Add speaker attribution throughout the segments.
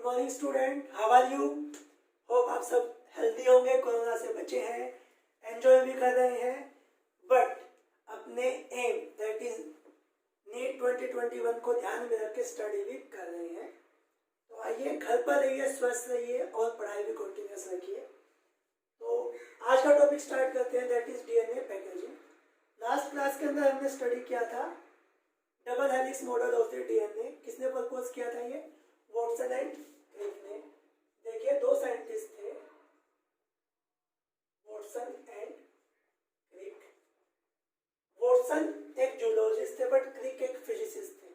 Speaker 1: Morning student, how are you? Hope आप सब healthy होंगे, कोरोना से बचे हैं, एंजॉय भी कर रहे हैं, बट अपने एम दैट इज नीट 2021 को ध्यान में रख के स्टडी भी कर रहे हैं। तो आइए, घर पर रहिए, स्वस्थ रहिए और पढ़ाई भी कंटिन्यूस रखिए। तो आज का टॉपिक स्टार्ट करते हैं, that is DNA packaging. Last class के अंदर हमने स्टडी किया था double helix model of the DNA. किसने प्रपोज किया था? ये वॉटसन एंड क्रिक ने। देखिए, दो साइंटिस्ट थे, वॉटसन एंड क्रिक। वॉटसन एक जूलॉजिस्ट थे, बट क्रिक एक फिजिसिस्ट थे।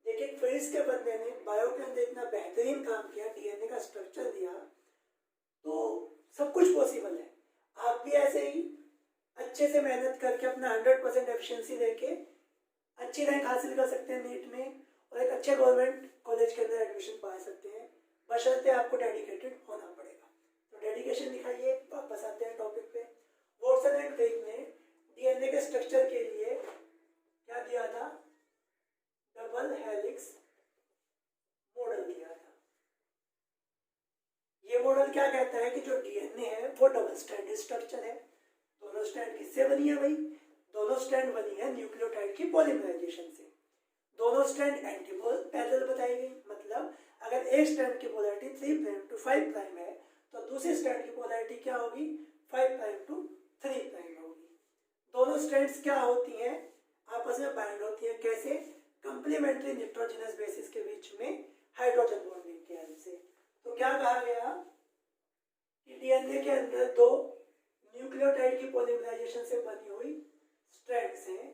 Speaker 1: देखिए, फिजिक्स के बंदे ने बायो के अंदर इतना बेहतरीन काम किया, डीएनए का स्ट्रक्चर दिया, तो सब कुछ पॉसिबल है। आप भी ऐसे ही अच्छे से मेहनत करके अपना 100% एफिशिएंसी देके अच्छी रैंक हासिल कर सकते हैं नीट में और एक अच्छे गवर्नमेंट कॉलेज के अंदर एडमिशन पा सकते हैं, बशर्ते आपको डेडिकेटेड होना पड़ेगा। तो डेडिकेशन दिखाइए। वापस आते हैं टॉपिक पे। वॉटसन एंड क्रिक ने डीएनए के स्ट्रक्चर के लिए क्या दिया था? डबल हेलिक्स मॉडल दिया था। ये मॉडल क्या कहता है कि जो डीएनए है वो डबल स्ट्रैंडेड स्ट्रक्चर है। दोनों स्ट्रैंड किससे बनी है भाई? दोनों स्ट्रैंड बनी है न्यूक्लियोटाइड की पॉलीमराइजेशन से। दोनों स्ट्रैंड एंटीपोल पैरेलल बताई गई, मतलब अगर एक स्ट्रैंड की पोलैरिटी 3 प्राइम टू 5 प्राइम है तो दूसरी स्ट्रैंड की पोलैरिटी क्या होगी? 5 प्राइम टू 3 प्राइम होगी। दोनों स्ट्रैंड्स क्या होती हैं? आपस में बाइंड होती है। कैसे? कंप्लीमेंट्री निट्रोजनस बेसिस के बीच में हाइड्रोजन बॉन्डिंग की हेल्प से। तो क्या कहा गया कि डीएनए के अंदर दो न्यूक्लियोटाइड की पॉलीमराइजेशन से बनी हुई स्ट्रैंड्स हैं।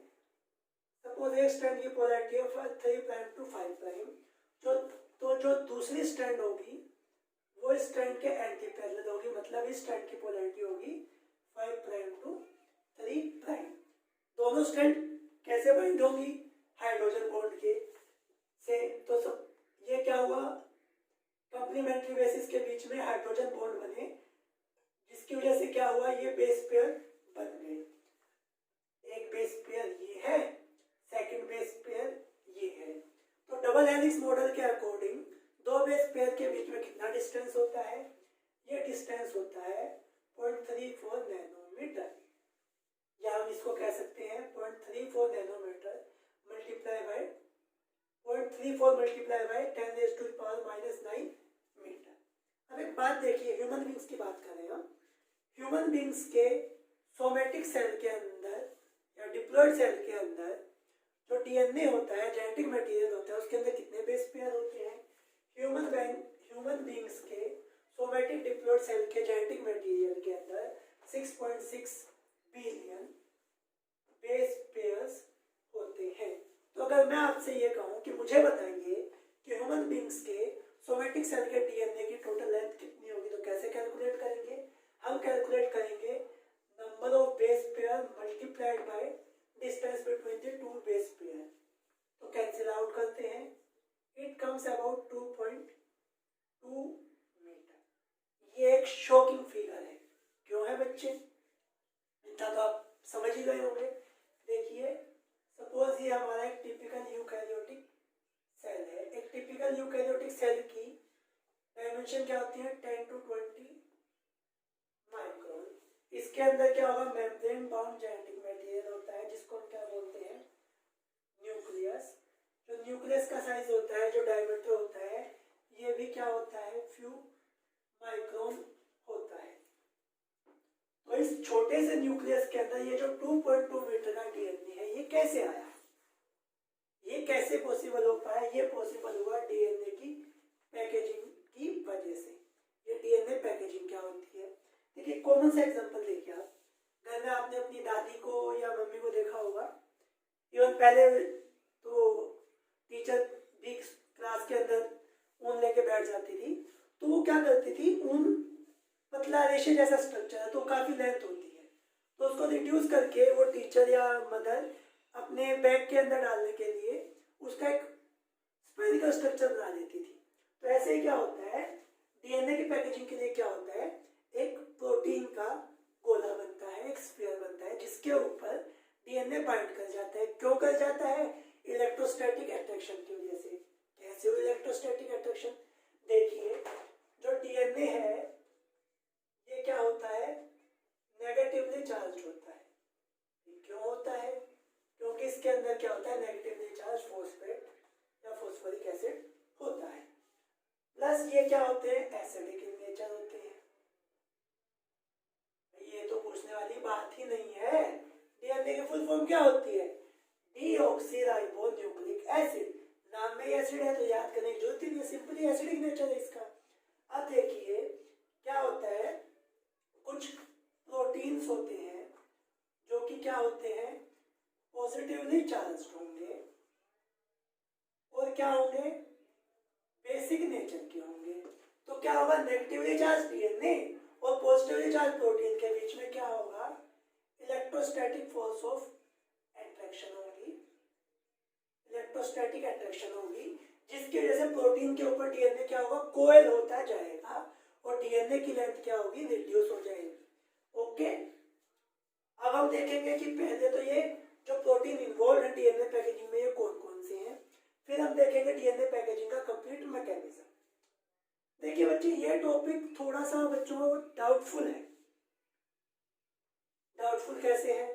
Speaker 1: सपोज एक स्ट्रैंड की पोलैरिटी है 3 प्राइम टू 5 प्राइम, जो दूसरी स्ट्रैंड होगी वो इस स्ट्रैंड के एंटी पैरेलल होगी, मतलब इस स्ट्रैंड की पोलैरिटी होगी 5 प्राइम टू 3 प्राइम। दोनों स्ट्रैंड कैसे बाइंड होंगी? हाइड्रोजन बॉन्ड के से। तो सब ये क्या हुआ? कंप्लीमेंट्री बेसिस के बीच में हाइड्रोजन बॉन्ड बने, जिसकी वजह से क्या हुआ? ये बेस पेयर बन गए। एक बेस पेयर ये है, सेकंड बेस पेयर ये है। तो डबल हेलिक्स मॉडल के अकॉर्डिंग दो बेस पेयर के बीच में कितना डिस्टेंस होता है? ये डिस्टेंस होता है 0.34 नैनोमीटर, या हम इसको कह सकते हैं 0.34 nanometre multiply by 0.34 multiply by 10⁻⁻⁹ metre. अब एक बात देखिए, ह्यूमन बींग्स की बात करें हम। ह्यूमन बींग्स के सोमेटिक सेल के अंदर या डिप्लॉयड सेल के अंदर जो डीएनए होता है, जेनेटिक मटेरियल होता है, उसके अंदर कितने बेस पेयर होते हैं? ह्यूमन बींग्स के सोमेटिक डिप्लॉयड सेल के जेनेटिक मटेरियल के अंदर 6.6 बिलियन बेस पेयर्स होते हैं। तो अगर मैं आपसे ये कहूँ कि मुझे बताइए कि ह्यूमन बींग्स के सोमेटिक सेल के डीएनए की टोटल लेंथ कितनी होगी, तो कैसे कैलकुलेट करेंगे? हम कैलकुलेट करेंगे number of base pair multiplied by distance between the two base pair. तो कैंसिल आउट करते हैं, इट कम्स अबाउट 2.2 मीटर। ये एक शॉकिंग फिगर है। क्यों है बच्चे? इतना तो आप समझ ही गए होंगे। देखिए, सपोज ये हमारा एक टिपिकल यूकैरियोटिक सेल है। एक टिपिकल यूकैरियोटिक सेल की डायमेंशन क्या होती है? 10 to 20 माइक्रोन। इसके अंदर क्या होगा? मेम्ब्रेन बाउंड जेनेटिक मटेरियल होता है, जिसको हम क्या बोलते हैं? न्यूक्लियस। जो न्यूक्लियस का साइज होता है, जो डायमीटर होता है, ये भी क्या होता है? फ्यू माइक्रोन होता है। तो इस छोटे से न्यूक्लियस के अंदर ये जो 2.2 मीटर का डीएनए है, ये कैसे आया? ये कैसे पॉसिबल हो पाया? ये पॉसिबल हुआ डीएनए की पैकेजिंग की वजह से। ये डीएनए पैकेजिंग क्या होती है? देखिए, कॉमन सा एग्जांपल देखिए। आप घर में आपने अपनी दादी को या मम्मी को देखा होगा, इवन पहले तो टीचर भी क्लास के अंदर ऊन लेके बैठ जाती थी, तो वो क्या करती थी? ऊन पतला रेशे जैसा स्ट्रक्चर है, तो काफी लेंथ होती है, तो उसको रिड्यूस करके वो टीचर या मदर अपने बैग के अंदर डालने के लिए उसका एक स्फेरिकल स्ट्रक्चर बना लेती थी। तो ऐसे ही क्या होता है? डीएनए की पैकेजिंग के लिए क्या होता है? एक प्रोटीन का गोला बनता है, एक स्फीयर बनता है, जिसके ऊपर डीएनए बाइंड कर जाता है। क्यों कर जाता है? इलेक्ट्रोस्टैटिक अट्रैक्शन की वजह से। कैसे हो इलेक्ट्रोस्टैटिक अट्रैक्शन? देखिए, प्लस ये क्या होते हैं, एसिडिक इन नेचर होते हैं। ये तो पूछने वाली बात ही नहीं है। डीएनए की फुल फॉर्म क्या होती है, डीऑक्सीराइबोन्यूक्लिक एसिड। नाम में एसिड है तो याद करने की जरूरत ही नहीं है, सिंपली एसिडिक नेचर है इसका। अब देखिए क्या होता है, कुछ प्रोटीन्स होते हैं जो कि क्या होते हैं, पॉजिटिवली चार्ज्ड होंगे और क्या होंगे, बेसिक नेचर के होंगे। तो क्या होगा, नेगेटिवली चार्ज डीएनए और पॉजिटिवली चार्ज प्रोटीन के बीच में क्या होगा, इलेक्ट्रोस्टैटिक फोर्स ऑफ अट्रैक्शन होगी, इलेक्ट्रोस्टैटिक अट्रैक्शन होगी, जिसकी वजह से प्रोटीन के ऊपर डीएनए क्या होगा, कोयल होता जाएगा और डीएनए की लेंथ क्या होगी, रिड्यूस हो जाएगी। ओके, अब हम देखेंगे कि पहले तो ये जो प्रोटीन इन्वॉल्व है डीएनए पैकेजिंग में ये कौन कौन से हैं, फिर हम देखेंगे डीएनए पैकेजिंग का कंप्लीट मैकेनिज्म। देखिए बच्चे, ये टॉपिक थोड़ा सा बच्चों को डाउटफुल है। डाउटफुल कैसे है,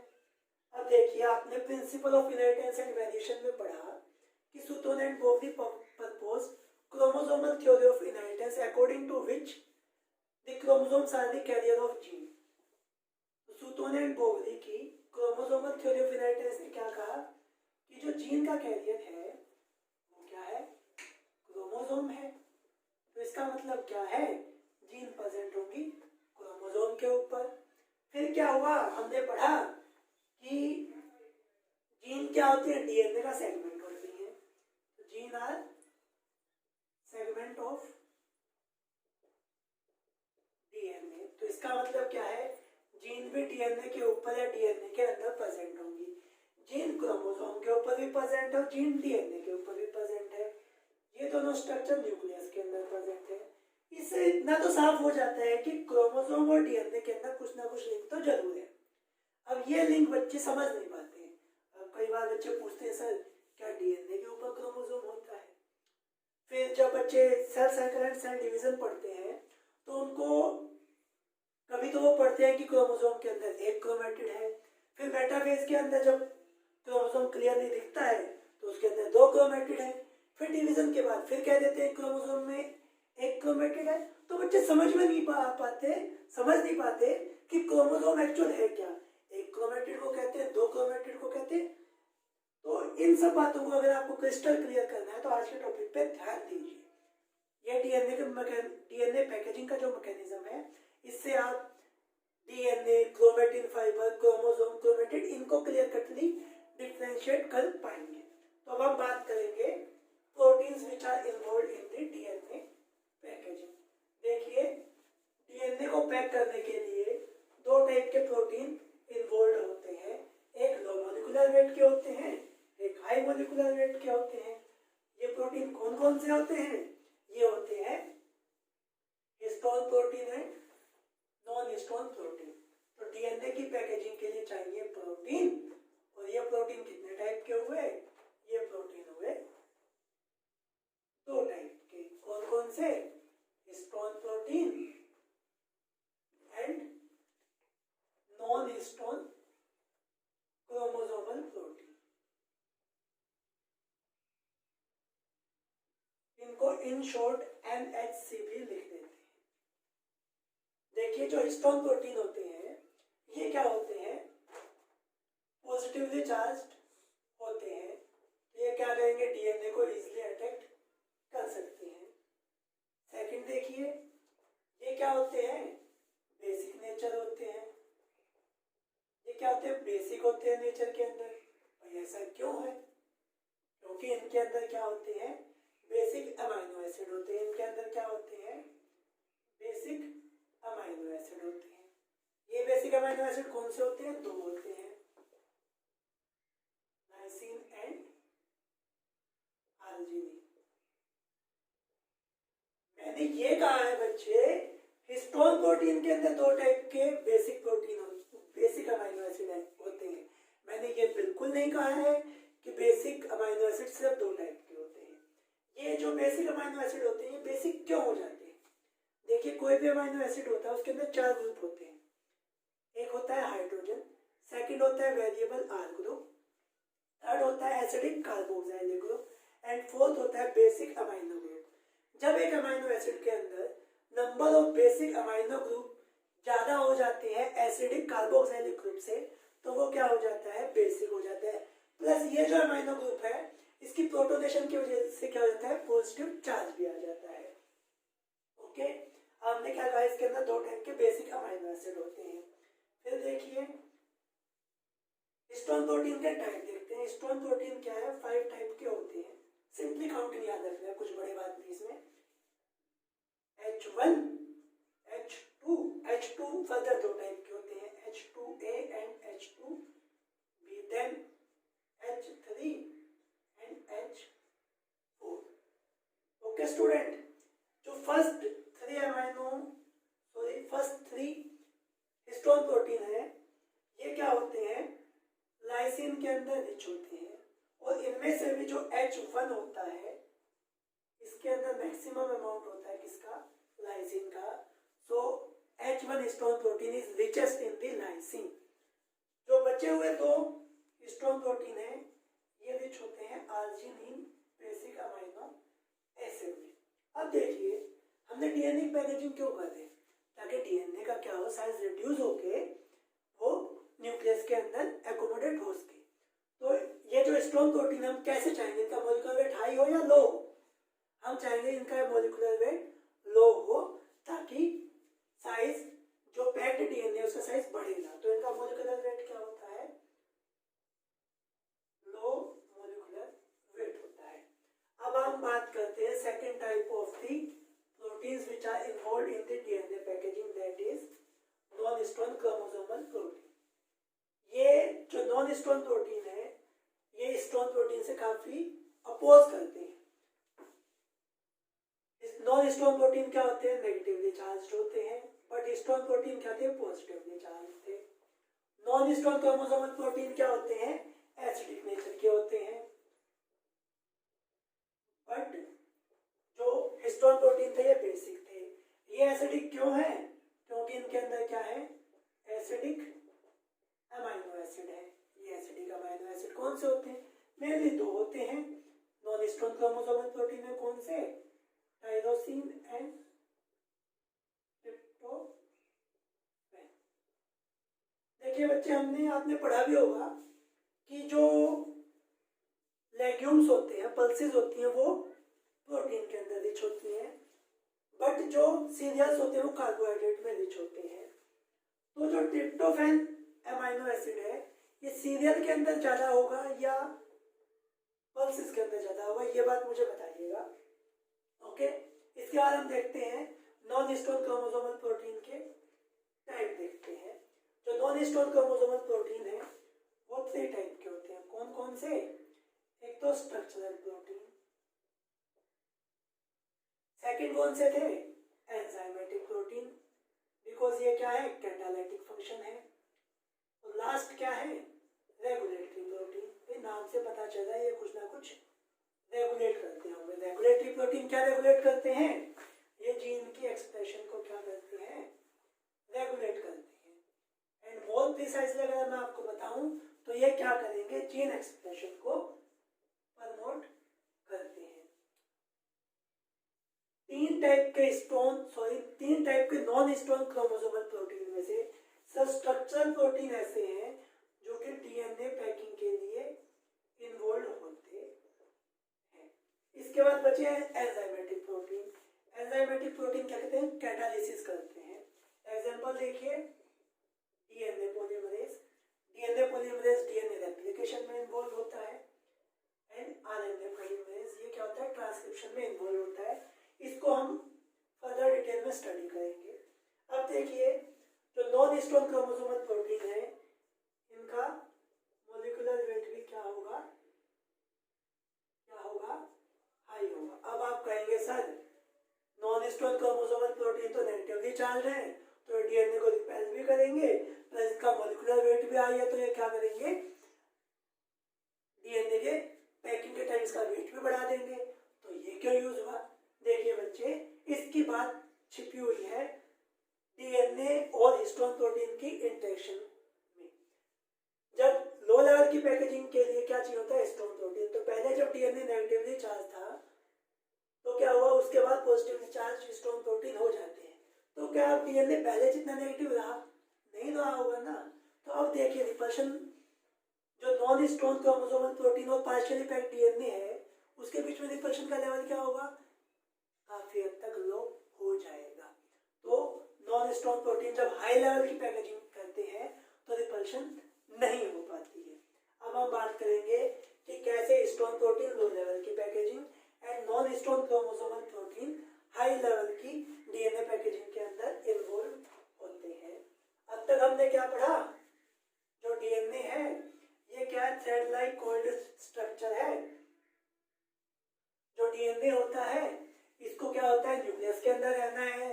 Speaker 1: अब देखिए आपने principle of inheritance and variation में पढ़ा कि Sutton and Boveri propose chromosomal theory of inheritance according to which the chromosomes are the carrier of gene. Sutton and Boveri की क्रोमोसोमल थ्योरी ऑफ इनहेरिटेंस ने क्या कहा कि जो जीन का कैरियर है वो क्या है, क्रोमोसोम है। तो इसका मतलब क्या है, जीन प्रेजेंट होगी क्रोमोसोम के ऊपर। फिर क्या हुआ, हमने पढ़ा कि जीन क्या होती है, डीएनए का सेगमेंट होती है। तो gene are segment of DNA. तो इसका मतलब क्या है, जीन भी डीएनए के ऊपर या डीएनए के अंदर प्रेजेंट होंगी। जीन क्रोमोसोम के ऊपर भी प्रेजेंट है और जीन डीएनए के ऊपर भी प्रेजेंट है। ये दोनों स्ट्रक्चर न्यूक्लियस के अंदर प्रेजेंट है। इससे इतना तो साफ हो जाता है कि क्रोमोसोम और डीएनए के अंदर कुछ ना कुछ लिंक तो जरूर है। अब ये लिंक बच्चे समझ नहीं पाते हैं। अब कई बार बच्चे पूछते हैं सर क्या डीएनए के ऊपर क्रोमोसोम होता है। फिर जब बच्चे cell cycle and cell division पढ़ते हैं तो उनको कभी तो वो पढ़ते हैं कि क्रोमोसोम के अंदर एक क्रोमेटिड है, फिर मेटाफेज के अंदर जब क्रोमोसोम क्लियरली दिखता है तो उसके अंदर दो क्रोमेटिड है, फिर डिवीजन के बाद फिर कह देते हैं क्रोमोसोम में एक क्रोमेटिड है। तो बच्चे समझ नहीं पाते कि क्रोमोसोम एक्चुअल है क्या, एक क्रोमेटिड को कहते हैं, दो क्रोमेटिड को कहते हैं। तो इन सब बातों को अगर आपको क्रिस्टल क्लियर करना है तो आज के टॉपिक पे ध्यान दीजिए। ये डीएनए पैकेजिंग का जो मैकेनिज्म है, इससे आप DNA, chromatin fibre, chromosome, chromatid इनको क्लियर कटली डिफरेंशिएट कर पाएंगे। तो अब हम बात करेंगे proteins which are involve in the DNA packaging. देखिए डीएनए को पैक करने के लिए दो टाइप के प्रोटीन इन्वॉल्व होते हैं, एक लो मॉलिक्यूलर वेट के होते हैं, एक हाई मॉलिक्यूलर वेट के होते हैं। ये प्रोटीन कौन कौन से होते हैं, ये होते हैं हिस्टोन प्रोटीन है, नॉन हिस्टोन प्रोटीन। तो डीएनए की पैकेजिंग के लिए चाहिए प्रोटीन, और ये प्रोटीन कितने टाइप के हुए, ये प्रोटीन हुए दो टाइप के। कौन कौन से, histone protein and non histone chromosomal protein. इनको इन शॉर्ट NHC भी लिख देते हैं। देखिए जो हिस्टोन प्रोटीन होते हैं ये क्या होते हैं, पॉजिटिवली चार्ज्ड होते हैं। ये क्या करेंगे, डीएनए को इजीली अटैक कर सकते हैं। सेकंड देखिए ये क्या होते हैं, बेसिक नेचर होते हैं। ये क्या होते हैं, बेसिक होते हैं नेचर के अंदर। और ऐसा क्यों है, क्योंकि इनके अंदर क्या होते हैं, बेसिक अमाइनो एसिड होते हैं। इनके अंदर क्या होते हैं, बेसिक अमाइनो एसिड होते हैं। ये बेसिक अमाइनो एसिड कौन से होते हैं, दो होते हैं, लाइसिन एंड आर्जिनिन। मैंने ये कहा है बच्चे, हिस्टोन प्रोटीन के अंदर दो टाइप के बेसिक अमाइनो एसिड होते हैं। मैंने ये बिल्कुल नहीं कहा है कि बेसिक अमाइनो एसिड सिर्फ दो टाइप के होते हैं। ये जो बेसिक अमाइनो एसिड होते हैं ये बेसिक क्यों हो जाते हैं, देखिए कोई भी अमाइनो एसिड होता है उसके अंदर चार ग्रुप होते हैं। एक होता है हाइड्रोजन, सेकंड होता है वेरिएबल आर ग्रुप, थर्ड होता है acidic carboxylic group and fourth होता है बेसिक अमाइनो ग्रुप। जब एक अमाइनो एसिड के अंदर number of basic amino group ज्यादा हो जाते हैं एसिडिक कार्बोक्सिलिक ग्रुप से, तो वो क्या हो जाता है, बेसिक हो जाता है। प्लस ये जो अमाइनो ग्रुप है इसकी प्रोटोनेशन की वजह से क्या हो जाता है, पॉजिटिव चार्ज भी आ जाता है। ओके, हमने क्या कहा, इसके अंदर दो टाइप के बेसिक अमाइनो एसिड होते हैं। फिर देखिए हिस्टोन प्रोटीन के टाइप देखते हैं। हिस्टोन प्रोटीन क्या है, 5 टाइप के होते हैं। सिंपली काउंटिंग याद रखना है, कुछ बड़ी बात नहीं इसमें। H1, H2, H2 further 2 type के होते हैं, H2A and H2B, then H3 and H4। Okay student, जो फर्स्ट 3 हिस्टोन प्रोटीन है ये क्या होते हैं, लाइसिन के अंदर रिच होते हैं। और इनमें से भी जो H1 होता है इसके अंदर मैक्सिमम अमाउंट होता है किसका, लाइसिन का। सो H1 histone protein is richest in the lysine. जो बचे हुए 2 हिस्टोन प्रोटीन है ये रिच होते हैं आर्जिनिन बेसिक अमाइनो एसिड में। अब देखिए हमने डीएनए की पैकेजिंग क्यों कर रहे हैं, ताकि डीएनए का क्या हो, साइज रिड्यूस होके वो न्यूक्लियस के अंदर एकोमोडेट हो सके। तो ये जो हिस्टोन प्रोटीन हम कैसे चाहेंगे, इनका मॉलिक्यूलर वेट हाई हो या लो हो, हम चाहेंगे इनका मॉलिक्यूलर वेट लो हो, ताकि साइज जो पैक्ड डीएनए उसका साइज बढ़ेगा। तो इनका मॉलिक्यूलर वेट क्या होता है, लो मॉलिक्यूलर वेट होता है। अब हम बात करते हैं second type of the proteins which are involved in the DNA packaging, that is non histone chromosomal protein. ये जो नॉन हिस्टोन प्रोटीन है ये हिस्टोन प्रोटीन से काफी अपोज करते हैं। नॉन हिस्टोन प्रोटीन क्या होते हैं, नेगेटिवली चार्ज होते हैं, बट हिस्टोन प्रोटीन क्या होते हैं, पॉजिटिवली चार्ज होते हैं। नॉन हिस्टोन क्रोमोसोमल प्रोटीन क्या होते हैं, एसिडिक नेचर के होते हैं। बट जो हिस्टोन प्रोटीन थे ये बेसिक थे। ये एसिडिक क्यों है, क्योंकि इनके अंदर क्या है, एसिडिक अमाइनो एसिड है। ये एसिडिक अमाइनो एसिड कौन से होते हैं, मेनली 2 होते हैं नॉन हिस्टोन क्रोमोसोमल प्रोटीन में। कौन से, टायरोसिन एंड ट्रिप्टोफैन। देखिए बच्चे आपने पढ़ा भी होगा कि जो लेग्यूम्स होते हैं, पल्सेस होती हैं, वो प्रोटीन के अंदर रिच होती हैं, बट जो सीरियल्स होते हैं वो कार्बोहाइड्रेट में रिच होते हैं। तो जो ट्रिप्टोफैन अमाइनो एसिड है ये सीरियल के अंदर ज्यादा होगा या पल्सेस के अंदर ज्यादा होगा, ये बात मुझे बताइएगा। ओके, इसके बाद हम देखते हैं नॉन हिस्टोन क्रोमोसोमल प्रोटीन के टाइप देखते हैं। जो नॉन हिस्टोन क्रोमोसोमल प्रोटीन है वो 3 टाइप के होते हैं। कौन कौन से, एक तो स्ट्रक्चरल प्रोटीन, सेकंड कौन से थे, एंजाइमेटिक प्रोटीन, बिकॉज ये क्या है, कैटालाइटिक फंक्शन है। और लास्ट क्या है, रेगुलेटरी प्रोटीन। नाम से पता चला है ये कुछ ना कुछ रेगुलेट करते होंगे। रेगुलेटरी प्रोटीन क्या रेगुलेट करते हैं, ये जीन की एक्सप्रेशन को क्या करते हैं, रेगुलेट करते हैं। एंड मोर प्रिसाइजली अगर मैं आपको बताऊं तो ये क्या करेंगे, जीन एक्सप्रेशन को प्रमोट करते हैं। 3 टाइप के नॉन हिस्टोन क्रोमोसोमल प्रोटीन में से सब स्ट्रक्चरल प्रोटीन ऐसे हैं जो कि डीएनए पैकिंग के लिए इन्वॉल्व होते हैं। इसके बाद बचे हैं एंजाइमेटिक प्रोटीन। एंजाइमेटिक प्रोटीन क्या कहते हैं, कैटालिसिस करते हैं। एग्जांपल देखिए, डीएनए पॉलीमरेज। डीएनए रेप्लिकेशन में इन्वॉल्व होता है। एंड आरएनए पॉलीमरेज ये क्या होता है, ट्रांसक्रिप्शन में इन्वॉल्व होता है। इसको हम फर्दर डिटेल में स्टडी करेंगे। अब देखिए जो नॉन हिस्टोन क्रोमोसोमल प्रोटीन है इनका मॉलिक्यूलर वेट भी क्या होगा, हाई होगा। अब आप कहेंगे sir non histone chromosomal protein तो नेगेटिवली चार्ज है तो डीएनए को रिपेल भी करेंगे, प्लस इसका मॉलिक्यूलर वेट भी हाई है, तो ये क्या करेंगे, डीएनए के पैकिंग के टाइम इसका वेट भी बढ़ा देंगे। तो ये क्यों यूज हुआ, देखिए बच्चे इसकी बात छिपी हुई है डीएनए और हिस्टोन प्रोटीन की इंटरेक्शन में। जब लो लेवल की पैकेजिंग के लिए क्या चाहिए होता है, हिस्टोन प्रोटीन। तो पहले जब डीएनए नेगेटिवली चार्ज था तो तो क्या हुआ, उसके बाद पॉजिटिवली चार्ज हिस्टोन प्रोटीन हो जाते हैं। तो क्या अब डीएनए पहले जितना नेगेटिव रहा, नहीं रहा होगा ना। तो अब देखिए रिपल्शन, जो नॉन हिस्टोन क्रोमोसोमल प्रोटीन और पार्शियली पैक्ड डीएनए है उसके बीच में रिपल्शन का लेवल क्या होगा, काफी हद तक लो हो जाएगा। तो नॉन हिस्टोन प्रोटीन जब हाई लेवल की पैकेजिंग करते हैं तो रिपल्शन नहीं हो पाती है। अब हम बात करेंगे कि कैसे हिस्टोन प्रोटीन लो लेवल की packaging and non histone chromosomal protein high level की डीएनए पैकेजिंग के अंदर इन्वॉल्व होते हैं। अब तक हमने क्या पढ़ा, जो डीएनए है ये क्या है, थ्रेड लाइक कोल्ड स्ट्रक्चर है। जो डीएनए होता है इसको क्या होता है, न्यूक्लियस के अंदर रहना है,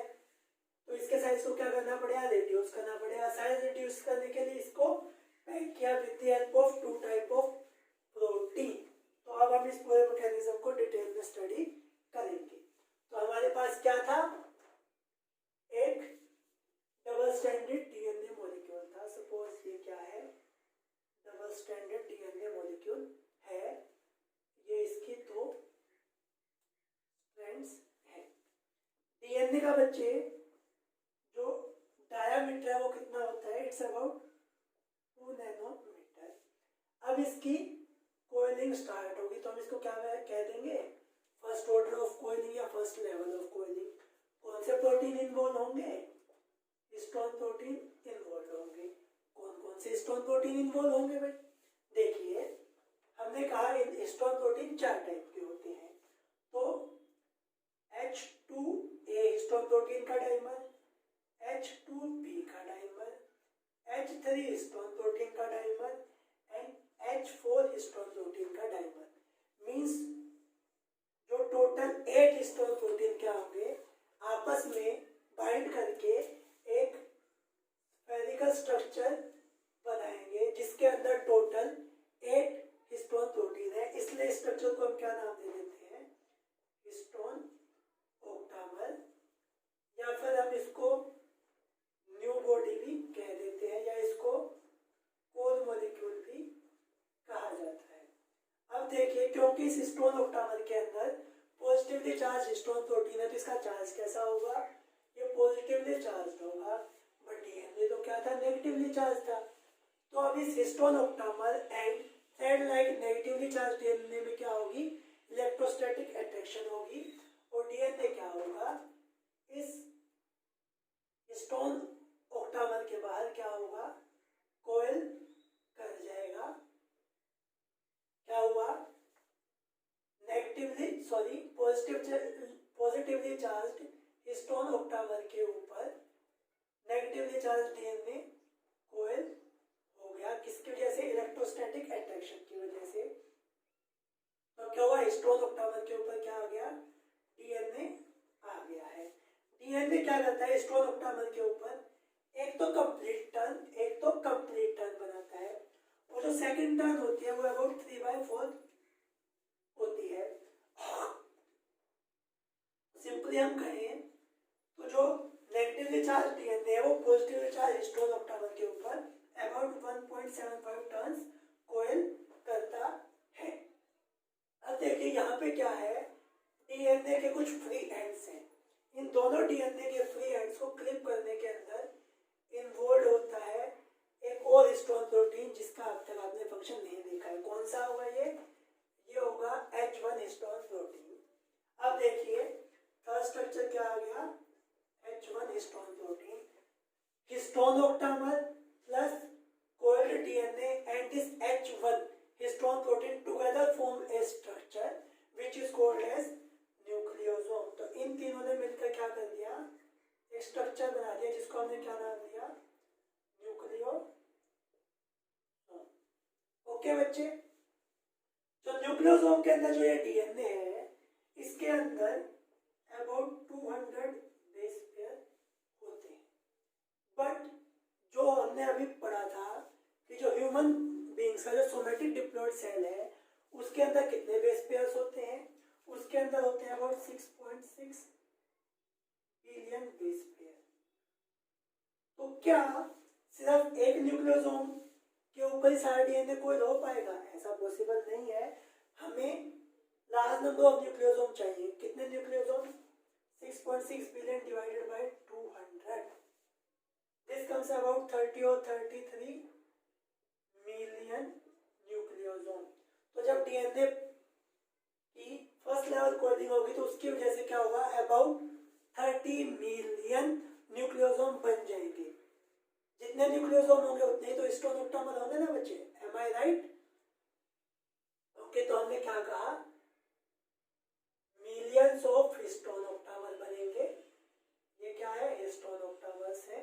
Speaker 1: तो इसके साइज को क्या करना पड़ेगा, रिड्यूस करना पड़ेगा। साइज रिड्यूस करने के लिए इसको पैक किया with the help of 2 type of protein. तो अब हम इस पूरे मैकेनिज्म को डिटेल में स्टडी करेंगे। तो हमारे पास क्या था, एक डबल स्ट्रैंडेड डीएनए मॉलिक्यूल था। सपोज ये क्या है, डबल स्ट्रैंडेड डीएनए मॉलिक्यूल है, ये इसकी 2 स्ट्रैंड्स है। डीएनए का बच्चे जो डायामीटर है वो कितना होता है, इट्स अबाउट 2 नैनोमीटर। अब इसकी कोयलिंग स्टार्ट होगी तो हम इसको क्या कह देंगे, फर्स्ट ऑर्डर ऑफ कोयलिंग या फर्स्ट लेवल ऑफ कोयलिंग। कौन से प्रोटीन इन्वॉल्व होंगे, हिस्टोन प्रोटीन इन्वॉल्व होंगे। कौन कौन से हिस्टोन प्रोटीन इन्वॉल्व होंगे भाई, देखिए हमने कहा हिस्टोन प्रोटीन 4 टाइप के होते हैं। तो H2A हिस्टोन प्रोटीन का डाइमर, H2B का डाइमर, H3 हिस्टोन प्रोटीन का dimer and H4 histone protein का डाइमर। मींस जो टोटल 8 हिस्टोन प्रोटीन क्या होंगे, आपस में बाइंड करके एक स्फेरिकल स्ट्रक्चर बनाएंगे जिसके अंदर टोटल 8 हिस्टोन प्रोटीन है। इसलिए स्ट्रक्चर को हम क्या नाम दे देते हैं, हिस्टोन ऑक्टामर, या फिर हम इसको न्यू बॉडी भी कह देते हैं, या इसको कोर मॉलिक्यूल भी कहा जाता है। अब देखिए क्योंकि इस हिस्टोन ऑक्टामर के अंदर पॉजिटिवली चार्ज हिस्टोन प्रोटीन है तो इसका चार्ज कैसा होगा, ये पॉजिटिवली चार्ज होगा। बट डीएनए तो क्या था, नेगेटिवली चार्ज था। तो अब इस histone octamer and thread like negatively charge DNA में क्या होगी, इलेक्ट्रोस्टैटिक अट्रैक्शन होगी और डीएनए क्या होगा, इस हिस्टोन ऑक्टामर के बाहर क्या होगा, कोयल कर जाएगा। क्या हुआ, पॉजिटिवली चार्ज्ड हिस्टोन ऑक्टामर के ऊपर नेगेटिवली चार्ज डीएनए कोयल हो गया। किसकी वजह से, इलेक्ट्रोस्टैटिक अट्रैक्शन की वजह से। तो क्या हुआ, हिस्टोन ऑक्टामर के ऊपर क्या आ गया, डीएनए आ गया है। डीएनए क्या करता है हिस्टोन ऑक्टामर के ऊपर, एक तो कंप्लीट टर्न बनाता है और जो सेकंड टर्न होती है वो अबाउट 3/4 होती है। सिंपली हम कहें तो जो नेगेटिवली चार्ज डीएनए है वो पॉजिटिवली चार्ज हिस्टोन ऑक्टामर के ऊपर अबाउट 1.75 टर्न्स कोयल करता है। अब देखिए यहाँ पे क्या है, डीएनए के कुछ फ्री एंड्स हैं। इन दोनों डीएनए के फ्री एंड्स को क्लिप करने के अंदर इन्वॉल्व होता है एक और हिस्टोन प्रोटीन जिसका अब तक आपने फंक्शन नहीं देखा है। कौन सा होगा ये होगा H1 हिस्टोन प्रोटीन। अब देखिए थर्ड स्ट्रक्चर क्या आ गया, H1 histone protein, histone octamer plus coiled DNA and this H1 histone protein together form a structure which is called as nucleosome. तो इन तीनों ने मिलकर क्या कर दिया, एक स्ट्रक्चर बना दिया जिसको हमने क्या नाम दिया, न्यूक्लियोसोम। ओके बच्चे, तो न्यूक्लियोसोम के अंदर जो ये डीएनए है इसके अंदर अबाउट 200 बेस पेयर होते हैं। बट जो हमने अभी पढ़ा था कि जो ह्यूमन बीइंग्स का जो सोमेटिक डिप्लॉइड सेल है उसके अंदर कितने बेस पेयर्स होते हैं, उसके अंदर होते हैं अबाउट 6.6 बिलियन बेस पेयर। तो क्या सिर्फ एक न्यूक्लियोसोम के ऊपर ही सारा डीएनए कोड हो पाएगा, ऐसा पॉसिबल नहीं है। हमें लार्ज नंबर ऑफ न्यूक्लियोसोम चाहिए, कितने nucleosome? 6.6 billion divided by 200, this comes about 30 और 33 मिलियन न्यूक्लियोसोम। तो जब डीएनए की फर्स्ट लेवल कोडिंग होगी तो उसकी वजह से क्या होगा, अबाउट 30 मिलियन न्यूक्लियोसोम बन जाएंगे। जितने न्यूक्लियोसोम होंगे उतने ही तो हिस्टोन ऑक्टामर होंगे ना बच्चे, एम आई राइट? ओके, तो हमने क्या कहा, मिलियंस ऑफ हिस्टोन ऑक्टामर बनेंगे। ये क्या है, हिस्टोन ऑक्टामर्स है।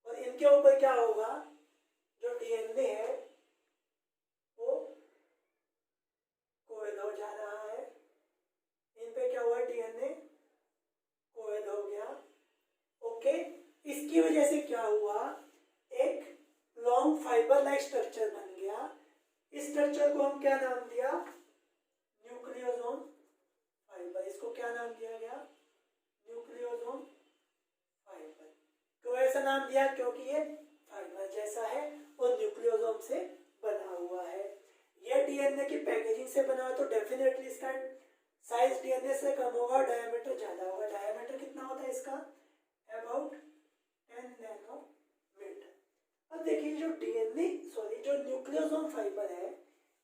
Speaker 1: और इनके ऊपर क्या होगा, जो डीएनए है वो कोएल हो जा रहा है। इन पे क्या हुआ, डीएनए कोएल हो गया। ओके, इसकी वजह से क्या हुआ, एक लॉन्ग फाइबर लाइक स्ट्रक्चर बन गया। इस स्ट्रक्चर को हम क्या नाम दिया, न्यूक्लियोसोम फाइबर। इसको क्या नाम दिया गया, न्यूक्लियोसोम फाइबर। क्यों ऐसा नाम दिया, क्योंकि ये फाइबर जैसा है और न्यूक्लियोसोम से बना हुआ है। ये डीएनए की पैकेजिंग से बना है तो डेफिनेटली इसका साइज डीएनए से कम होगा, डायमीटर ज्यादा होगा। डायमीटर कितना होता है इसका, अबाउट 10 नैनोमीटर। अब देखिए जो जो न्यूक्लियोसोम फाइबर है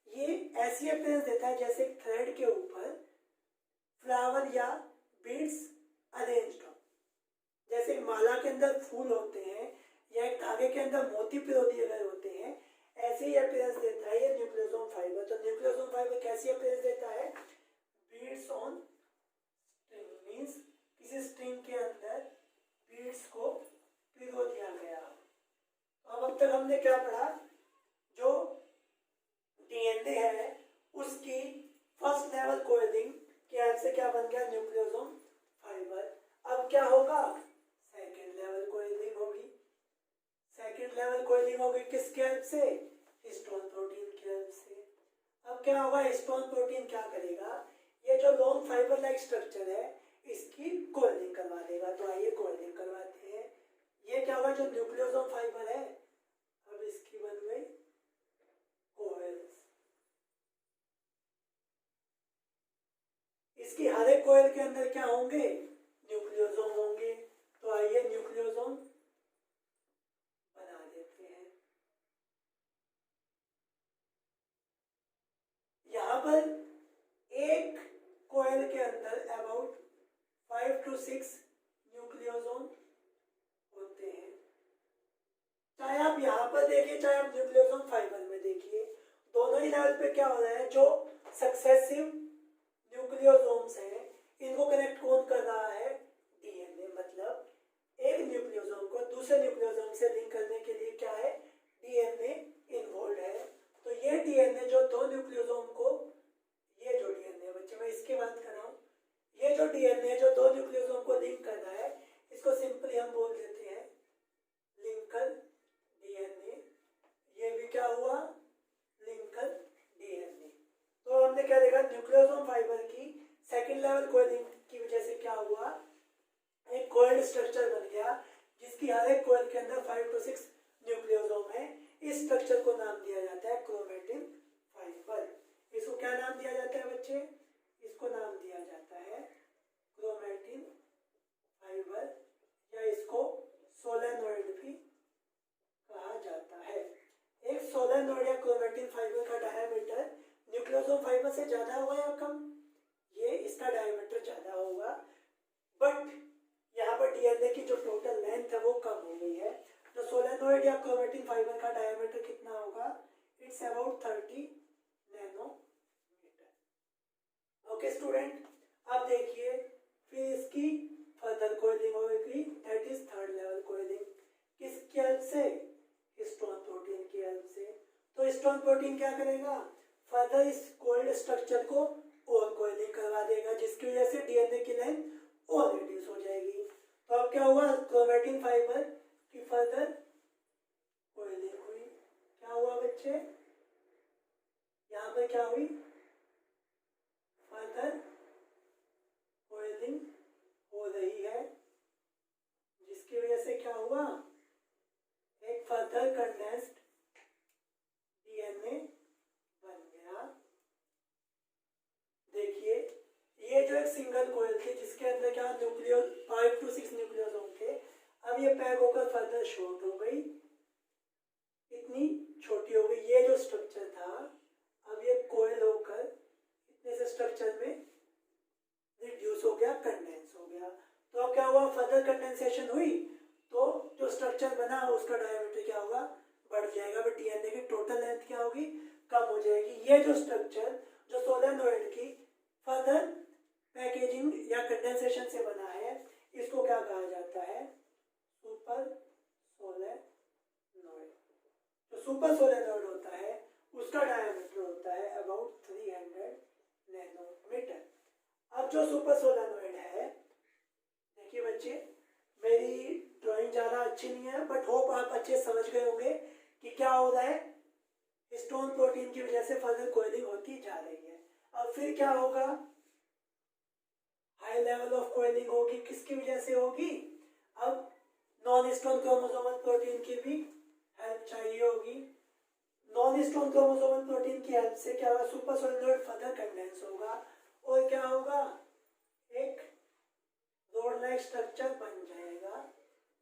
Speaker 1: ये ऐसी अपीयरेंस देता है जैसे थ्रेड के ऊपर फ्लावर या बीड्स अरेंज्ड हो। जैसे माला के अंदर फूल होते हैं या एक धागे के अंदर मोती पिरो दिए गए होते हैं, ऐसे ही अपीयरेंस देता है ये न्यूक्लियोसोम फाइबर। तो न्यूक्लियोसोम फाइबर कैसी अपीयरेंस देता है, बीड्स ऑन स्ट्रिंग, मींस किसी स्ट्रिंग के अंदर बीड्स को पिरो दिया गया। अब तक हमने क्या पढ़ा, जो डीएनए है उसकी फर्स्ट लेवल कोडिंग की हेल्प से क्या बन गया, न्यूक्लियोसोम फाइबर। अब क्या होगा, सेकेंड लेवल कोडिंग होगी। सेकेंड लेवल कोडिंग होगी किसके हेल्प से, हिस्टोन प्रोटीन की हेल्प से। अब क्या होगा, हिस्टोन प्रोटीन क्या करेगा, ये जो लॉन्ग फाइबर लाइक स्ट्रक्चर है इसकी कोडिंग करवा देगा। तो आइए कोडिंग करवाते हैं। ये क्या होगा, जो न्यूक्लियोसोम फाइबर है अब इसकी बन गई कोएल्स। इसकी हर एक कोयल के अंदर क्या होंगे, न्यूक्लियोसोम होंगे। तो आइए न्यूक्लियोसोम बना देते हैं। यहां पर एक कोयल के अंदर अबाउट 5 to 6 न्यूक्लियोसोम होते हैं। चाहे आप यहाँ पर देखिए चाहे आप न्यूक्लियोसोम फाइबर में देखिए, दोनों ही लेवल पे क्या हो रहा है, जो सक्सेसिव न्यूक्लियोसोम्स हैं इनको कनेक्ट कौन कर रहा है, डीएनए। मतलब एक न्यूक्लियोसोम को दूसरे न्यूक्लियोसोम से लिंक करने के लिए क्या है, डीएनए इन्वॉल्व है। तो ये डीएनए जो दो न्यूक्लियोसोम को, ये जो डीएनए बच्चे मैं इसकी बात कर रहा हूँ, ये जो डीएनए जो दो न्यूक्लियोसोम को लिंक कर रहा है इसको सिंपली हम बोल देते हैं लिंकर डीएनए। ये भी क्या हुआ, लिंकर डीएनए। तो हमने क्या देखा, न्यूक्लियोसोम फाइबर की सेकेंड लेवल कोइलिंग की वजह से क्या हुआ, एक कोइल्ड स्ट्रक्चर बन गया जिसकी हर एक कोइल के अंदर 5 to 6 न्यूक्लियोसोम है। इस स्ट्रक्चर को नाम दिया जाता है क्रोमेटिन फाइबर। इसको क्या नाम दिया जाता है बच्चे, इसको नाम दिया जाता है क्रोमेटिन फाइबर, या इसको सोलेनोइड भी कहा जाता है। एक सोलेनोइड या क्रोमेटिन फाइबर का डायमीटर न्यूक्लियोसोम फाइबर से ज्यादा होगा या कम, ये इसका डायमीटर ज्यादा होगा। बट यहाँ पर डीएनए की जो टोटल लेंथ है वो कम हो गई है। तो सोलेनोइड या क्रोमेटिन फाइबर का डायमीटर कितना होगा, it's about 30 nanometre. Okay student, अब देखिए फिर इसकी फर्दर कोइलिंग होगी, that is third level coiling. किसकी हेल्प से, हिस्टोन प्रोटीन की हेल्प से। तो हिस्टोन प्रोटीन क्या करेगा, फर्दर इस कोल्ड स्ट्रक्चर को और कोइलिंग करवा देगा जिसकी वजह से डीएनए की लेंथ और रिड्यूस हो जाएगी। तो अब क्या हुआ, क्रोमेटिन फाइबर की फर्दर कोइलिंग हुई। क्या हुआ बच्चे, यहाँ पर क्या हुई, फर्दर कोइलिंग हो रही है जिसकी वजह से क्या हुआ, एक फर्दर कंडेंस्ड डीएनए बन गया अंदर शॉर्ट हो गई, इतनी छोटी हो गई, ये जो स्ट्रक्चर था अब ये कोयल होकर इतने से स्ट्रक्चर में रिड्यूस हो गया, कंडेंस हो गया। तो अब क्या हुआ, फर्दर कंडेंसेशन हुई तो जो स्ट्रक्चर बना उसका डायमीटर क्या होगा, बढ़ जाएगा, बट डीएनए की टोटल लेंथ क्या होगी, कम हो जाएगी। ये जो स्ट्रक्चर जो सोलेनोइड की फर्दर पैकेजिंग या कंडेंसेशन से बना है, इसको क्या कहा जाता है, सुपर सोलेनोइड। जो सुपर सोलेनोइड होता है उसका डायमीटर होता है अबाउट 300 नैनोमीटर। अब जो सुपर सोलेनोइड है, देखिए बच्चे मेरी ड्राइंग ज़्यादा अच्छी नहीं है, बट होप आप अच्छे समझ गए होंगे कि क्या हो रहा है, हिस्टोन प्रोटीन की वजह से फर्दर कोयलिंग होती जा रही है। अब फिर क्या होगा, हाई लेवल ऑफ कोयलिंग होगी, किसकी वजह से होगी, अब नॉन हिस्टोन क्रोमोसोमल प्रोटीन की भी हेल्प चाहिए होगी। नॉन हिस्टोन क्रोमोसोमल प्रोटीन की हेल्प से क्या होगा, सुपर सोलेनोइड फर्दर कंडेंस होगा और क्या होगा, एक रोड लाइक स्ट्रक्चर बन जाएगा,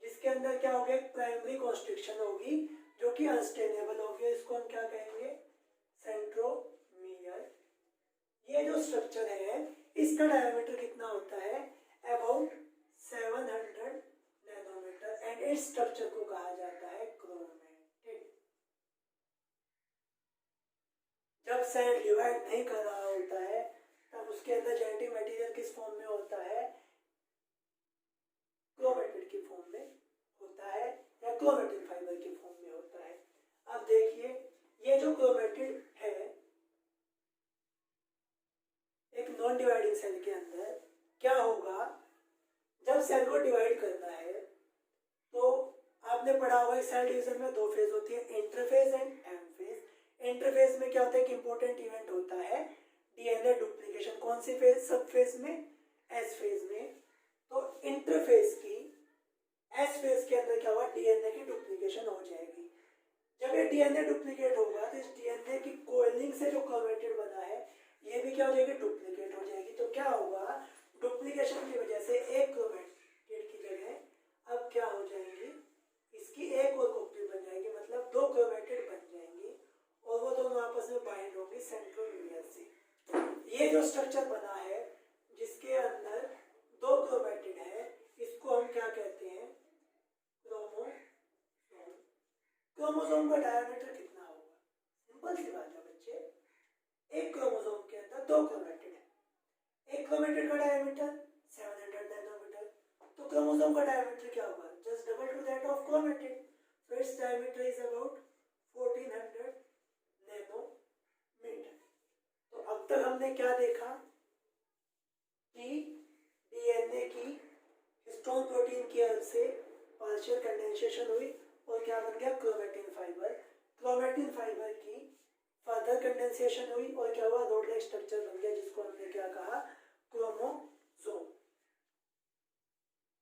Speaker 1: जिसके अंदर क्या होगा, एक प्राइमरी कॉन्स्ट्रिक्शन होगी जो कि अनस्टेनेबल होगी, इसको हम क्या कहेंगे, सेंट्रोमियर। ये जो स्ट्रक्चर है इसका डायमीटर कितना होता है, अबाउट 700 नैनोमीटर, एंड इस स्ट्रक्चर को कहा जाता है क्रोमेटिड। जब सेल डिवाइड नहीं कर रहा होता है तब उसके अंदर जेनेटिक मटेरियल किस फॉर्म में होता है, क्रोमेटिड की फॉर्म में होता है या क्रोमेटिन फाइबर की फॉर्म में होता है। अब देखिए ये जो क्रोमेटिड है, एक नॉन डिवाइडिंग सेल के अंदर क्या होगा, जब सेल को डिवाइड करना है तो आपने पढ़ा होगा सेल डिवीजन में दो फेज होती है, interphase and M phase. Interphase में क्या होता है, एक इंपॉर्टेंट इवेंट होता है डीएनए डुप्लीकेशन। कौन सी फेज, सब फेज में, एस फेज में। तो इंटरफेज की एस फेज के अंदर क्या हुआ, डीएनए की डुप्लीकेशन हो जाएगी। जब ये डीएनए डुप्लीकेट होगा तो इस डीएनए की कोइलिंग से जो क्रोमेटिड बना है ये भी क्या हो जाएगी, डुप्लीकेट हो जाएगी। तो क्या होगा, डुप्लीकेशन की वजह से एक क्रोमेटिड की जगह अब क्या हो जाएगी, इसकी एक और कॉपी बन जाएगी, मतलब दो क्रोमेटिड बन जाएंगी और वो दोनों आपस में बाइंड होंगी सेंट्रोमियर से। ये जो स्ट्रक्चर बना है जिसके अंदर दो क्रोमेटिड है, इसको हम क्या कहते हैं, क्रोमोसोम। क्रोमोसोम का डायमीटर कितना होगा, सिंपल सी बात है बच्चे, एक क्रोमोसोम के अंदर दो क्रोमेटिड है, एक क्रोमेटिड का डायमीटर 700 नैनोमीटर, तो क्रोमोसोम का डायमीटर क्या होगा, just double to that of chromatid, so its diameter is about 1400 nanometre. तो अब तक हमने क्या देखा कि डीएनए की हिस्टोन प्रोटीन की हेल्प से पार्शियल कंडेंसेशन हुई और क्या बन गया, क्रोमेटिन फाइबर। क्रोमेटिन फाइबर की फर्दर कंडेंसेशन हुई और क्या हुआ, रोड लाइक स्ट्रक्चर बन गया जिसको हमने क्या कहा, क्रोमोसोम।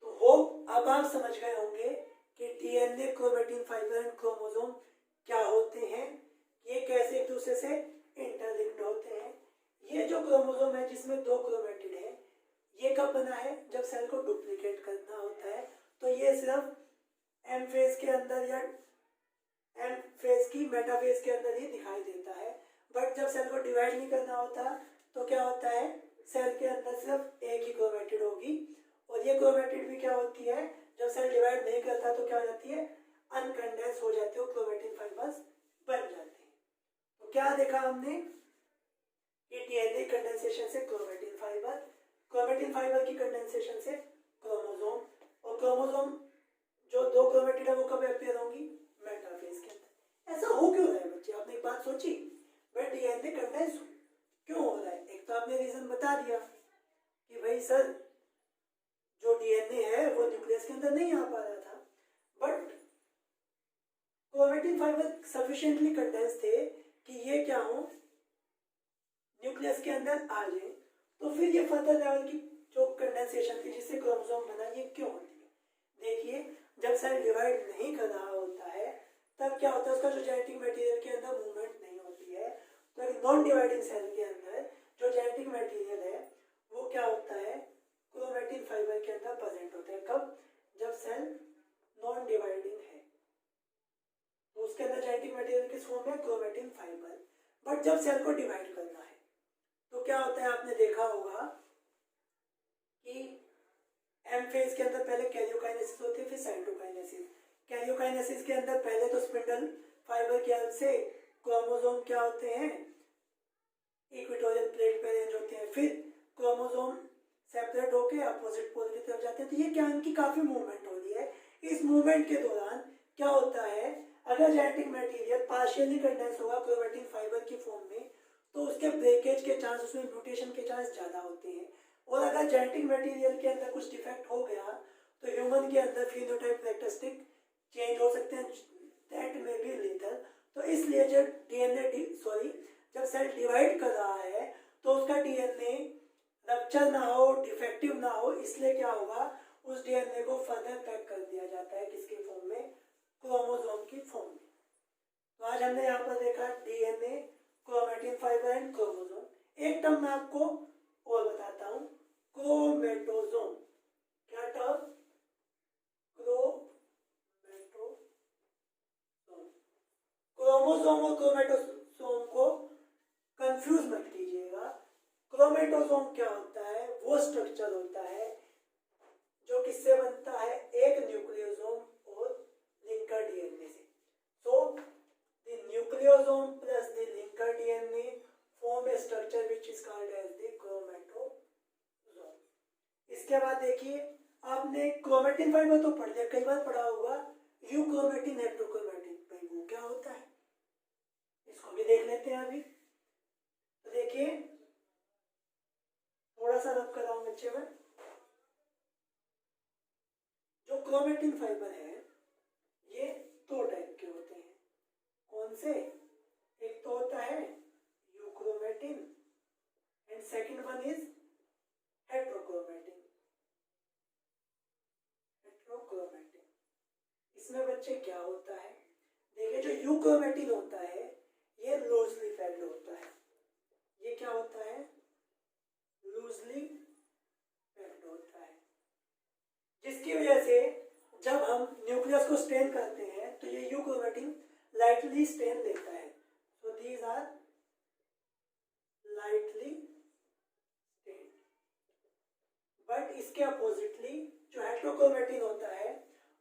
Speaker 1: तो होप अब आप समझ गए होंगे कि DNA, chromatin fibre and chromosome क्या होते हैं, ये कैसे एक दूसरे से इंटरलिंक्ड होते हैं। ये जो क्रोमोसोम है जिसमें दो क्रोमेटिड है, ये कब बना है, जब सेल को डुप्लीकेट करना होता है। तो ये सिर्फ एम फेज के अंदर या एम फेज की मेटाफेज के अंदर ही दिखाई देता है, बट जब सेल को डिवाइड नहीं करना होता तो क्या होता है, सेल के अंदर सिर्फ एक ही क्रोमेटिड होगी और ये क्रोमेटिड भी क्या होती है, जब सेल डिवाइड नहीं करता तो क्या हो जाती है, अनकंडेंस हो जाती है, क्रोमेटिन फाइबर्स बन जाते हैं। तो क्या देखा हमने कि डीएनए कंडेंसेशन से क्रोमेटिन फाइबर, क्रोमेटिन फाइबर की कंडेंसेशन से क्रोमोसोम, और क्रोमोसोम जो दो क्रोमेटिड है वो कब अपीयर होंगी, मेटाफेज के अंदर। ऐसा हो क्यों रहा है बच्चे, आपने एक बात सोची, भाई डीएनए कंडेंस क्यों हो रहा है। एक तो आपने रीजन बता दिया कि भाई सर जो डीएनए है वो न्यूक्लियस के अंदर नहीं आ पा रहा था, but chromatin fibre sufficiently condense थे कि ये क्या हो, न्यूक्लियस के अंदर आ जाए। तो फिर ये फर्दर लेवल की जो कंडेंसेशन थी जिससे क्रोमोसोम बना, ये क्यों होती है। देखिए जब सेल डिवाइड नहीं कर रहा होता है तब क्या होता है, उसका जो जेनेटिक मटेरियल के अंदर मूवमेंट नहीं होती है। तो एक नॉन डिवाइडिंग सेल के अंदर जो जेनेटिक मटेरियल है वो क्या होता है, क्रोमेटिन फाइबर के अंदर प्रेजेंट होता है। कब, जब सेल नॉन डिवाइडिंग है। फॉर्म है क्रोमेटिन फाइबर। बट जब सेल को डिवाइड करना है तो क्या होता है, आपने देखा होगा कि एम फेज के अंदर पहले कैरियोकाइनेसिस होती है, फिर साइटोकाइनेसिस। कैरियोकाइनेसिस के अंदर पहले तो स्पिंडल फाइबर की हेल्प से क्रोमोसोम क्या होते हैं, इक्वेटोरियल प्लेट पे अरेंज होते हैं, फिर क्रोमोसोम सेपरेट होके अपोजिट पोल की तरफ जाते हैं। तो ये क्या, इनकी काफी मूवमेंट हो रही है। इस मूवमेंट के दौरान क्या होता है, अगर जेनेटिक मटेरियल पार्शियली कंडेंस होगा क्रोमेटिन फाइबर की फॉर्म में तो उसके ब्रेकेज के चांस, उसमें म्यूटेशन के चांस ज़्यादा होते हैं। और अगर जेनेटिक मटेरियल के अंदर कुछ डिफेक्ट हो गया तो ह्यूमन के अंदर फिनोटाइप कैरेक्टरिस्टिक चेंज हो सकते हैं, दैट में बी लीथल। तो इसलिए जब सेल डिवाइड कर रहा है तो उसका डीएनए रप्चर ना हो, डिफेक्टिव ना हो, इसलिए क्या होगा, उस डीएनए को फर्दर पैक कर दिया जाता है किसके फॉर्म में, क्रोमोसोम की फॉर्म में। तो आज हमने यहाँ पर देखा DNA, chromatin fibre and chromosome. एक टर्म मैं आपको और बताता हूँ, क्रोमेटोसोम। क्या टर्म, क्रोमेटोसोम। क्रोमोसोम और क्रोमेटोसोम को कंफ्यूज मत कीजिएगा। क्रोमेटोसोम क्या होता है, वो स्ट्रक्चर होता है जो किससे बनता है, एक न्यूक्लियोसोम और लिंकर डीएनए से। So the nucleosome plus the linker DNA form a structure which is called as the chromatosome. इसके बाद देखिए, आपने क्रोमेटिन फाइबर तो पढ़ लिया, कई बार पढ़ा होगा यूक्रोमेटिन, हेट्रोक्रोमेटिन। भाई वो क्या होता है, इसको भी देख लेते हैं अभी। तो देखिए, थोड़ा सा रब कर रहा हूं बच्चे में। जो क्रोमेटिन फाइबर है ये दो टाइप के होते हैं। कौन से, एक तो होता है euchromatin and second one is heterochromatin. Heterochromatin इसमें बच्चे क्या होता है, देखिए जो यूक्रोमेटिन होता है ये लूजली पैक्ड होता है। ये क्या होता है, लूजली पैक्ड होता है, जिसकी वजह से जब हम न्यूक्लियस को स्ट्रेन करते हैं तो ये यूक्रोमेटिन लाइटली स्ट्रेन लेता है। So these are lightly stain. But इसके अपोजिटली जो हेट्रोक्रोमेटिन होता है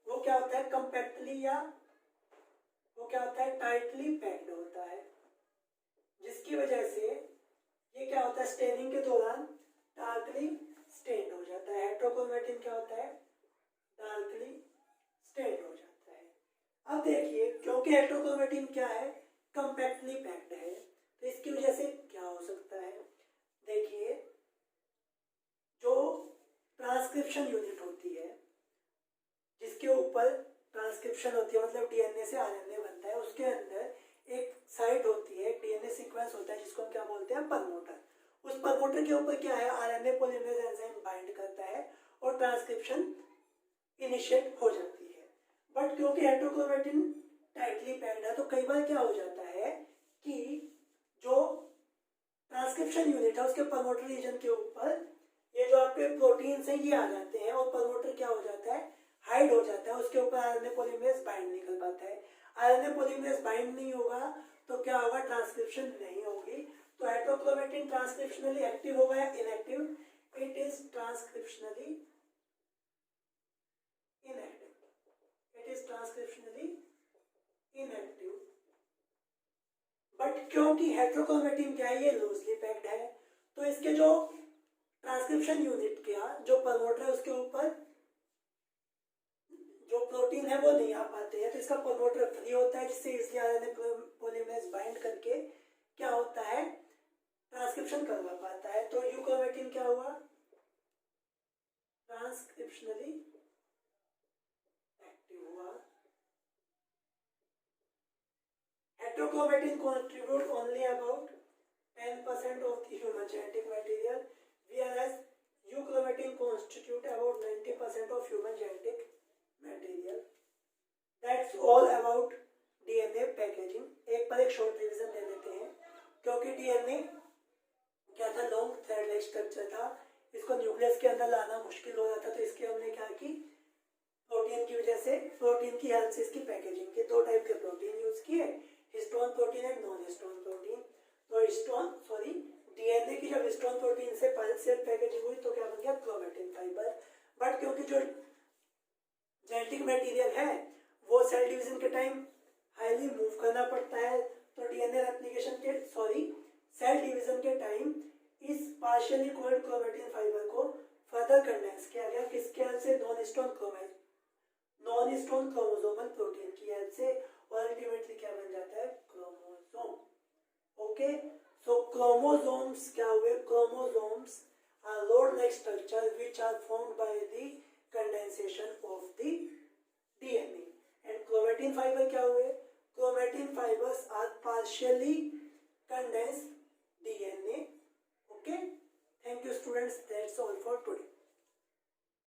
Speaker 1: वो क्या होता है, कंपैक्टली या वो क्या होता है, टाइटली पैक्ड होता है, जिसकी वजह से ये क्या होता है, स्टेनिंग के दौरान डार्कली स्टेन्ड हो जाता है। हेट्रोक्रोमेटिन क्या होता है, डार्कली स्टेन्ड हो जाता है। अब देखिए, क्योंकि हेट्रोक्रोमेटिन क्या है, कंपैक्टली पैक्ड है, तो इसकी वजह से क्या हो सकता है, देखिए जो ट्रांसक्रिप्शन यूनिट होती है जिसके ऊपर ट्रांसक्रिप्शन होती है, मतलब डीएनए से आरएनए बनता है, उसके अंदर एक साइट होती है, डीएनए सीक्वेंस होता है जिसको हम क्या बोलते हैं, प्रमोटर। उस प्रमोटर के ऊपर क्या है, आरएनए पॉलीमरेज एंजाइम बाइंड करता है और ट्रांसक्रिप्शन इनिशिएट हो जाती है। बट क्योंकि हेट्रोक्रोमेटिन टाइटली पैक्ड है तो कई बार क्या हो जाता है कि जो ट्रांसक्रिप्शन यूनिट है उसके प्रमोटर रीजन के ऊपर ये जो आपके प्रोटीन्स हैं ये आ जाते हैं और प्रमोटर क्या हो जाता है, हाइड हो जाता है, उसके ऊपर आरएनए पॉलीमरेज बाइंड नहीं कर पाता है। आरएनए पॉलीमरेज बाइंड नहीं होगा तो क्या होगा, ट्रांसक्रिप्शन नहीं होगी। तो हेट्रोक्रोमेटिन ट्रांसक्रिप्शनली एक्टिव होगा या inactive, it is transcriptionally inactive, it is transcriptionally inactive. But क्योंकि हेट्रोक्रोमेटिन क्या है, ये लूजली पैक्ड है, तो इसके जो ट्रांसक्रिप्शन यूनिट का जो प्रमोटर है उसके ऊपर जो प्रोटीन है वो नहीं आ पाते हैं, तो इसका प्रमोटर फ्री होता है, जिससे इसलिए आरएनए पॉलीमरेज बाइंड करके क्या होता है, ट्रांसक्रिप्शन करवा पाता है। तो यूक्रोमेटिन क्या हुआ, ट्रांसक्रिप्शनली एक्टिव हुआ। Heterochromatin contribute only about 10% of the human genetic material, whereas euchromatin constitute about 90% of human genetic material. That's all about DNA packaging. एक पर एक शॉर्ट रिवीजन दे देते हैं, क्योंकि डीएनए क्या था, लॉन्ग थ्रेड लाइक स्ट्रक्चर था, इसको न्यूक्लियस के अंदर लाना मुश्किल हो जाता, तो इसके हमने क्या की, प्रोटीन की वजह से, प्रोटीन की हेल्प से इसकी पैकेजिंग की, दो टाइप के प्रोटीन यूज किए, histone protein and non histone protein. तो डीएनए की जब हिस्टोन प्रोटीन से सेल पैकेजिंग हुई तो क्या बन गया, क्रोमैटिन फाइबर। बट क्योंकि जो जेनेटिक मटेरियल है वो सेल डिवीजन के टाइम हाईली मूव करना पड़ता है, तो डीएनए रेप्लिकेशन के सेल डिवीजन के टाइम इस पार्शियली कोल्ड क्रोमैटिन फाइबर को फर्दर कंडेंस किया गया, किसके हेल्प से, नॉन हिस्टोन क्रोमोसोमल प्रोटीन की हेल्प से, और अल्टीमेटली क्या बन जाता है, क्रोमोसोम। ओके, सो क्रोमोसोम्स क्या हुए, chromosomes are rod like structure which are formed by the condensation of the DNA, and chromatin fiber क्या हुए, chromatin fibers are partially condensed DNA. Okay, thank you students, that's all for today.